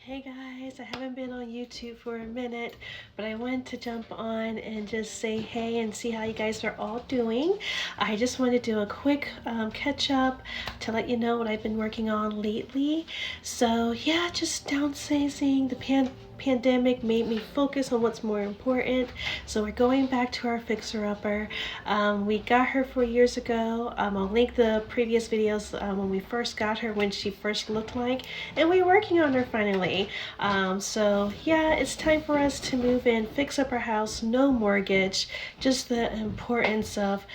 Hey guys, I haven't been on YouTube for a minute, but I wanted to jump on and just say hey and see how you guys are all doing. I just want to do a quick catch up to let you know what I've been working on lately. So yeah, just downsizing. The pandemic made me focus on what's more important. So we're going back to our fixer-upper. We got her 4 years ago. I'll link the previous videos when we first got her, when she first looked like, and we're working on her finally. So yeah, it's time for us to move in, fix up our house, no mortgage, just the importance of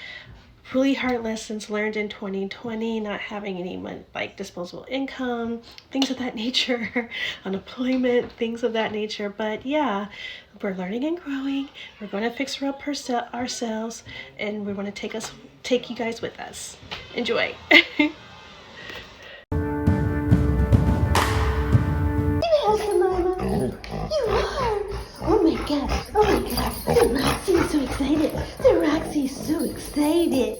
really hard lessons learned in 2020, not having any like disposable income, things of that nature, unemployment, things of that nature. But yeah, we're learning and growing. We're going to fix her up ourselves, and we want to take you guys with us. Enjoy. You are! Oh my god! Oh my god! The Roxy's so excited! The Roxy's so excited!